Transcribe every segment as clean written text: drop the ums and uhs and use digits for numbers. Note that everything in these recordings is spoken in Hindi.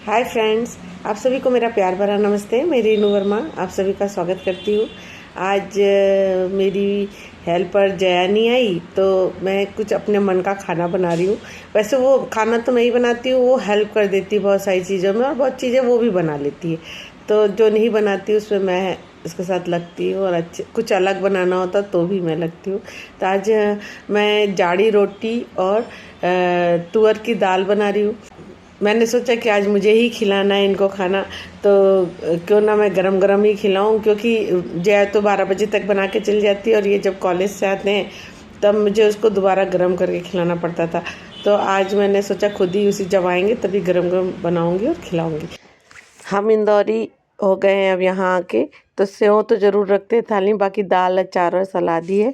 हाय फ्रेंड्स, आप सभी को मेरा प्यार भरा नमस्ते। मैं रेनू वर्मा आप सभी का स्वागत करती हूँ। आज मेरी हेल्पर जया नहीं आई तो मैं कुछ अपने मन का खाना बना रही हूँ। वैसे वो खाना तो मैं ही बनाती हूँ, वो हेल्प कर देती है बहुत सारी चीज़ों में और बहुत चीज़ें वो भी बना लेती है। तो जो नहीं बनाती उसमें मैं इसके साथ लगती हूँ और अच्छे कुछ अलग बनाना होता तो भी मैं लगती हूँ। तो आज मैं जाड़ी रोटी और तुअर की दाल बना रही हूँ। मैंने सोचा कि आज मुझे ही खिलाना है इनको खाना, तो क्यों ना मैं गरम गरम ही खिलाऊं, क्योंकि जया तो 12 बजे तक बना के चली जाती है और ये जब कॉलेज से आते हैं तब मुझे उसको दोबारा गरम करके खिलाना पड़ता था। तो आज मैंने सोचा खुद ही उसी जब आएंगे तभी गरम गरम बनाऊंगी और खिलाऊंगी। हम इंदौरी हो गए हैं अब यहाँ आके, तो सेव तो ज़रूर रखते हैं थाली, बाकी दाल अचार और सलाद ही है।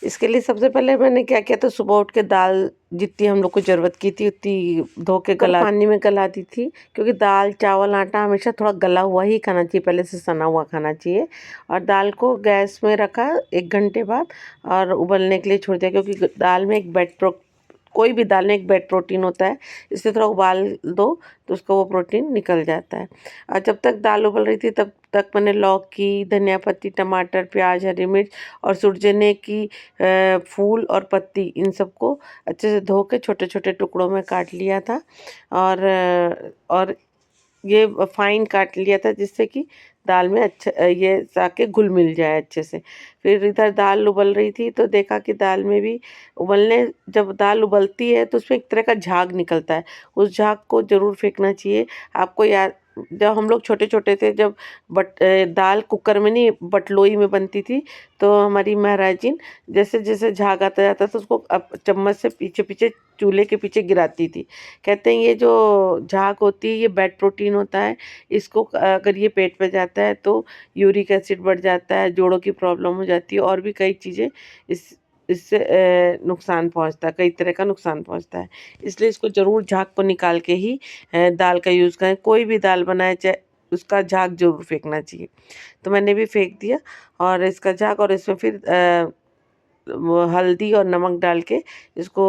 इसके लिए सबसे पहले मैंने क्या किया, तो सुबह उठ के दाल जितनी हम लोग को ज़रूरत की थी उतनी धो के गला पानी में गला दी थी, क्योंकि दाल चावल आटा हमेशा थोड़ा गला हुआ ही खाना चाहिए, पहले से सना हुआ खाना चाहिए। और दाल को गैस में रखा 1 घंटे बाद और उबलने के लिए छोड़ दिया, क्योंकि दाल में एक कोई भी दाल में एक बेड प्रोटीन होता है, इससे थोड़ा उबाल दो तो उसका वो प्रोटीन निकल जाता है। और जब तक दाल उबल रही थी तब तक मैंने लौकी, धनिया पत्ती, टमाटर, प्याज, हरी मिर्च और सुरजने की फूल और पत्ती, इन सबको अच्छे से धो के छोटे छोटे टुकड़ों में काट लिया था। और ये फाइन काट लिया था, जिससे कि दाल में अच्छा ये जाके घुल मिल जाए अच्छे से। फिर इधर दाल उबल रही थी तो देखा कि दाल में भी उबलने जब दाल उबलती है तो उसमें एक तरह का झाग निकलता है, उस झाग को ज़रूर फेंकना चाहिए। आपको याद, जब हम लोग छोटे छोटे थे, जब दाल कुकर में नहीं बटलोई में बनती थी, तो हमारी महाराजिन जैसे जैसे झाग आता जाता था उसको अब चम्मच से पीछे पीछे चूल्हे के पीछे गिराती थी। कहते हैं ये जो झाग होती है ये बैड प्रोटीन होता है, इसको अगर ये पेट में जाता है तो यूरिक एसिड बढ़ जाता है, जोड़ों की प्रॉब्लम हो जाती है और भी कई चीज़ें इस इससे नुकसान पहुंचता है, कई तरह का नुकसान पहुंचता है। इसलिए इसको ज़रूर झाग को निकाल के ही दाल का यूज़ करें। कोई भी दाल बनाए चाहे उसका झाग जरूर फेंकना चाहिए। तो मैंने भी फेंक दिया और इसका झाग, और इसमें फिर वो हल्दी और नमक डाल के इसको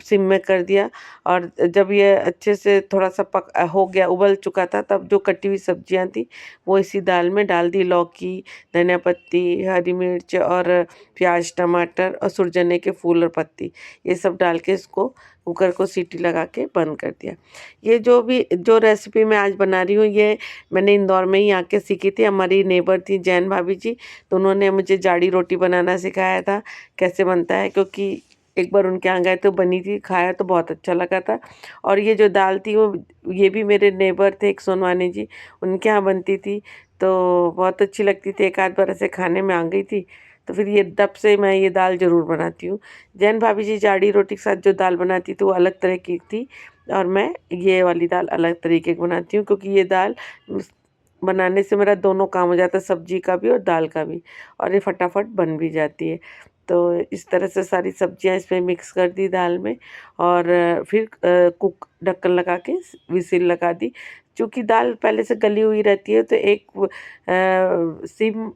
सिम में कर दिया। और जब ये अच्छे से थोड़ा सा पक हो गया, उबल चुका था, तब जो कटी हुई सब्जियां थी वो इसी दाल में डाल दी। लौकी, धनिया पत्ती, हरी मिर्च और प्याज, टमाटर और सुरजने के फूल और पत्ती, ये सब डाल के इसको कुकर को सीटी लगा के बंद कर दिया। ये जो रेसिपी मैं आज बना रही हूँ ये मैंने इंदौर में ही आके सीखी थी। हमारी नेबर थी जैन भाभी जी, तो उन्होंने मुझे जाड़ी रोटी बनाना सिखाया था कैसे बनता है, क्योंकि एक बार उनके यहाँ गए तो बनी थी, खाया तो बहुत अच्छा लगा था। और ये जो दाल थी वो ये भी मेरे नेबर थे एक सोनवानी जी, उनके यहाँ बनती थी, तो बहुत अच्छी लगती थी। एक आध बार ऐसे खाने में आ गई थी, तो फिर ये तब से मैं ये दाल ज़रूर बनाती हूँ। जैन भाभी जी जाड़ी रोटी के साथ जो दाल बनाती थी वो अलग तरह की थी, और मैं ये वाली दाल अलग तरीके की बनाती हूँ, क्योंकि ये दाल बनाने से मेरा दोनों काम हो जाता है, सब्जी का भी और दाल का भी, और ये फटाफट बन भी जाती है। तो इस तरह से सारी सब्जियां इसमें मिक्स कर दी दाल में, और फिर कुक ढक्कन लगा के विसिल लगा दी। क्योंकि दाल पहले से गली हुई रहती है तो एक सिम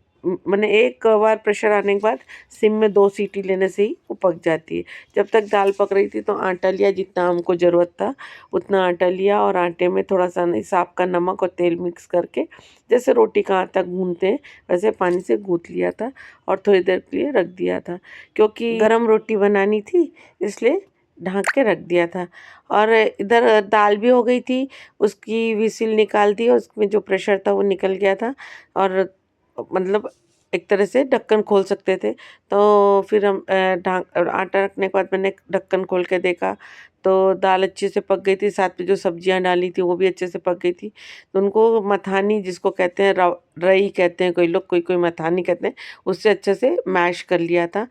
मैंने एक बार प्रेशर आने के बाद सिम में 2 सीटी लेने से ही वो पक जाती है। जब तक दाल पक रही थी तो आटा लिया, जितना हमको ज़रूरत था उतना आटा लिया, और आटे में थोड़ा सा हिसाब का नमक और तेल मिक्स करके, जैसे रोटी का आटा गूंथते हैं वैसे पानी से गूंथ लिया था और थोड़ी देर के लिए रख दिया था, क्योंकि गरम रोटी बनानी थी इसलिए ढक के रख दिया था। और इधर दाल भी हो गई थी, उसकी विसिल निकाल दी और उसमें जो प्रेशर था वो निकल गया था। और मतलब एक तरह से ढक्कन खोल सकते थे। तो फिर हम ढाक आटा रखने के बाद मैंने ढक्कन खोल के देखा तो दाल अच्छे से पक गई थी, साथ में जो सब्जियां डाली थी वो भी अच्छे से पक गई थी। तो उनको मथानी जिसको कहते हैं, रई कहते हैं कोई लोग, कोई कोई मथानी कहते हैं, उससे अच्छे से मैश कर लिया था।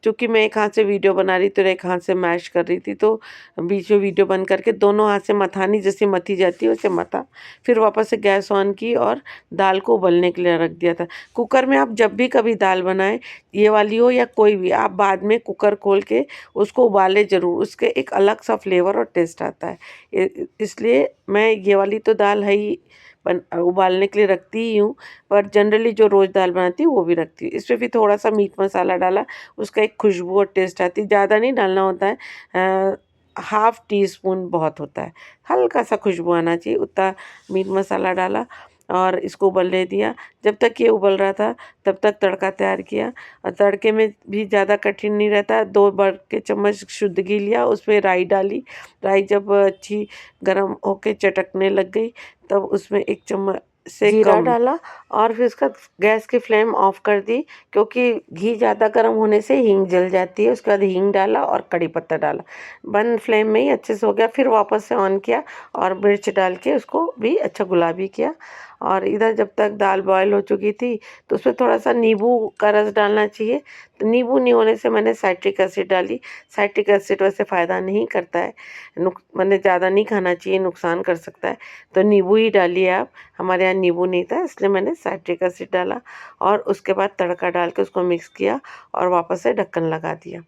चूँकि मैं एक हाथ से वीडियो बना रही तो एक हाथ से मैश कर रही थी, तो बीच में वीडियो बंद करके दोनों हाथ से मथानी जैसे मथी जाती है वैसे मथा, फिर वापस से गैस ऑन की और दाल को उबलने के लिए रख दिया था। कुकर में आप जब भी कभी दाल बनाएं, ये वाली हो या कोई भी, आप बाद में कुकर खोल के उसको उबालें ज़रूर, उसके एक अलग सा फ्लेवर और टेस्ट आता है। इसलिए मैं ये वाली तो दाल है ही उबालने के लिए रखती ही हूँ, पर जनरली जो रोज़ दाल बनाती हूँ वो भी रखती हूँ। इसमें भी थोड़ा सा मीट मसाला डाला, उसका एक खुशबू और टेस्ट आती है, ज़्यादा नहीं डालना होता है। हाफ़ टी स्पून बहुत होता है, हल्का सा खुशबू आना चाहिए उतना मीट मसाला डाला और इसको उबलने दिया। जब तक ये उबल रहा था तब तक तड़का तैयार किया और तड़के में भी ज़्यादा कठिन नहीं रहता। 2 बड़े के चम्मच शुद्ध घी लिया, उसमें राई डाली। राई जब अच्छी गरम होके चटकने लग गई तब उसमें 1 चम्मच से जीरा डाला और फिर उसका गैस की फ्लेम ऑफ कर दी, क्योंकि घी ज़्यादा गर्म होने से हींग जल जाती है। उसके बाद हींग डाला और कड़ी पत्ता डाला, बंद फ्लेम में ही अच्छे से हो गया। फिर वापस से ऑन किया और मिर्च डाल के उसको भी अच्छा गुलाबी किया। और इधर जब तक दाल बॉयल हो चुकी थी तो उसमें थोड़ा सा नींबू का रस डालना चाहिए। तो नींबू नहीं होने से मैंने साइट्रिक एसिड डाली। साइट्रिक एसिड वैसे फ़ायदा नहीं करता है, मैंने ज़्यादा नहीं खाना चाहिए, नुकसान कर सकता है। तो नींबू ही डालिए आप। हमारे यहाँ नींबू नहीं था इसलिए मैंने साइट्रिक एसिड डाला और उसके बाद तड़का डाल के उसको मिक्स किया और वापस से ढक्कन लगा दिया,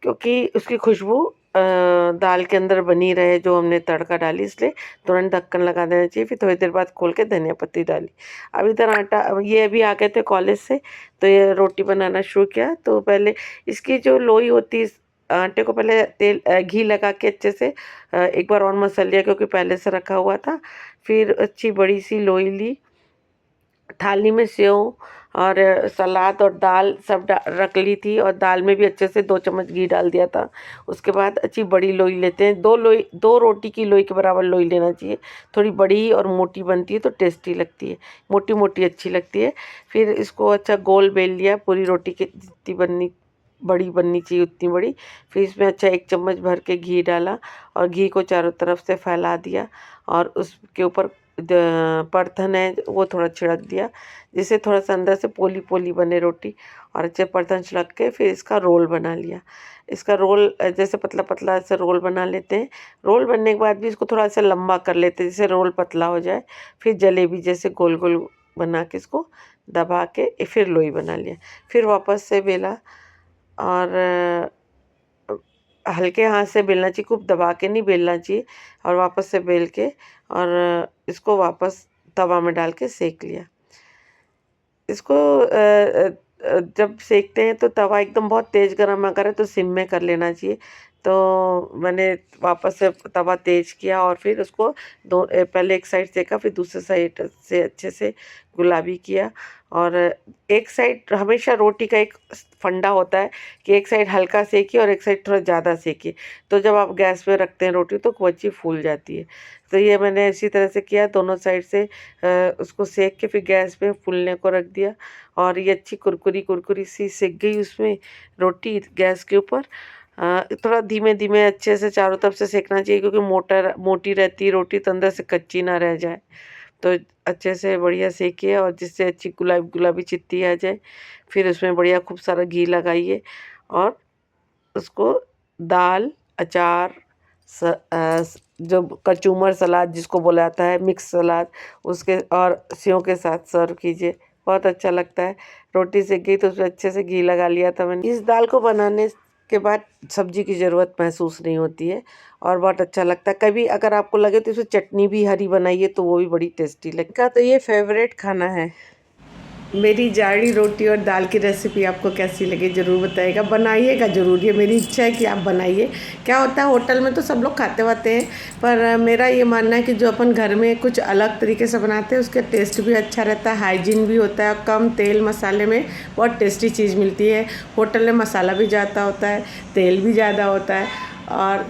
क्योंकि उसकी खुशबू दाल के अंदर बनी रहे जो हमने तड़का डाली, इसलिए तुरंत ढक्कन लगा देना चाहिए। फिर थोड़ी देर बाद खोल के धनिया पत्ती डाली। अब इधर आटा, ये अभी आ गए थे कॉलेज से तो ये रोटी बनाना शुरू किया। तो पहले इसकी जो लोई होती है, आटे को पहले घी लगा के अच्छे से एक बार और मसल लिया, क्योंकि पहले से रखा हुआ था। फिर अच्छी बड़ी सी लोई ली, थाली में सेव और सलाद और दाल सब रख ली थी और दाल में भी अच्छे से 2 चम्मच घी डाल दिया था। उसके बाद अच्छी बड़ी लोई लेते हैं, 2 रोटी की लोई के बराबर लोई लेना चाहिए। थोड़ी बड़ी और मोटी बनती है तो टेस्टी लगती है, मोटी मोटी अच्छी लगती है। फिर इसको अच्छा गोल बेल लिया, पूरी रोटी की जितनी बड़ी बननी चाहिए उतनी बड़ी। फिर इसमें अच्छा 1 चम्मच भर के घी डाला और घी को चारों तरफ से फैला दिया और उसके ऊपर परथन है वो थोड़ा छिड़क दिया, जिससे थोड़ा सा अंदर से पोली पोली बने रोटी। और अच्छे परथन छिड़क के फिर इसका रोल बना लिया। इसका रोल जैसे पतला पतला ऐसे रोल बना लेते हैं। रोल बनने के बाद भी इसको थोड़ा सा लंबा कर लेते हैं, जिससे रोल पतला हो जाए। फिर जलेबी जैसे गोल गोल बना के इसको दबा के फिर लोई बना लिया। फिर वापस से बेला और हल्के हाथ से बेलना चाहिए, खूब दबा के नहीं बेलना चाहिए। और वापस से बेल के और इसको वापस तवा में डाल के सेक लिया। इसको जब सेकते हैं तो तवा एकदम बहुत तेज़ गर्म अगर है तो सिम में कर लेना चाहिए। तो मैंने वापस से तवा तेज़ किया और फिर उसको पहले एक साइड सेका, फिर दूसरे साइड से अच्छे से गुलाबी किया। और एक साइड हमेशा रोटी का एक फंडा होता है कि एक साइड हल्का सेकिए और एक साइड थोड़ा ज़्यादा सेकिए, तो जब आप गैस पे रखते हैं रोटी तो वो अच्छी फूल जाती है। तो ये मैंने इसी तरह से किया, दोनों साइड से उसको सेक के फिर गैस पे फूलने को रख दिया और ये अच्छी कुरकुरी कुरकुरी सी सेक गई उसमें रोटी गैस के ऊपर। थोड़ा धीमे धीमे अच्छे से चारों तरफ से सेकना चाहिए, क्योंकि मोटी रहती है रोटी तो अंदर से कच्ची ना रह जाए। तो अच्छे से बढ़िया सेकिए और जिससे अच्छी गुलाबी गुलाबी चित्ती आ जाए। फिर उसमें बढ़िया खूब सारा घी लगाइए और उसको दाल, अचार, जो कचूमर सलाद जिसको बोला जाता है, मिक्स सलाद, उसके और सेव के साथ सर्व कीजिए, बहुत अच्छा लगता है। रोटी सेक गई तो उसमें अच्छे से घी लगा लिया था मैंने। इस दाल को बनाने के बाद सब्जी की ज़रूरत महसूस नहीं होती है और बहुत अच्छा लगता है। कभी अगर आपको लगे तो इसमें चटनी भी हरी बनाइए तो वो भी बड़ी टेस्टी लगेगा। तो ये फेवरेट खाना है। मेरी जाड़ी रोटी और दाल की रेसिपी आपको कैसी लगी ज़रूर बताइएगा, बनाइएगा ज़रूर, ये मेरी इच्छा है कि आप बनाइए। क्या होता है होटल में तो सब लोग खाते वाते हैं, पर मेरा ये मानना है कि जो अपन घर में कुछ अलग तरीके से बनाते हैं उसका टेस्ट भी अच्छा रहता है, हाइजीन भी होता है, कम तेल मसाले में बहुत टेस्टी चीज़ मिलती है। होटल में मसाला भी ज़्यादा होता है, तेल भी ज़्यादा होता है। और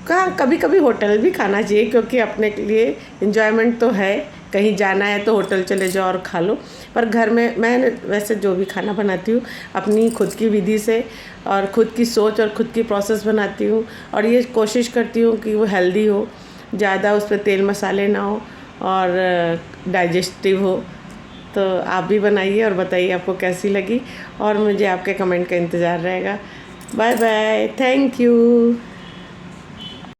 कहाँ कभी कभी होटल भी खाना चाहिए, क्योंकि अपने के लिए इन्जॉयमेंट तो है, कहीं जाना है तो होटल चले जाओ और खा लो। पर घर में मैं वैसे जो भी खाना बनाती हूँ अपनी खुद की विधि से और खुद की सोच और खुद की प्रोसेस बनाती हूँ, और ये कोशिश करती हूँ कि वो हेल्दी हो, ज़्यादा उस पर तेल मसाले ना हो और डाइजेस्टिव हो। तो आप भी बनाइए और बताइए आपको कैसी लगी, और मुझे आपके कमेंट का इंतज़ार रहेगा। Bye bye, thank you.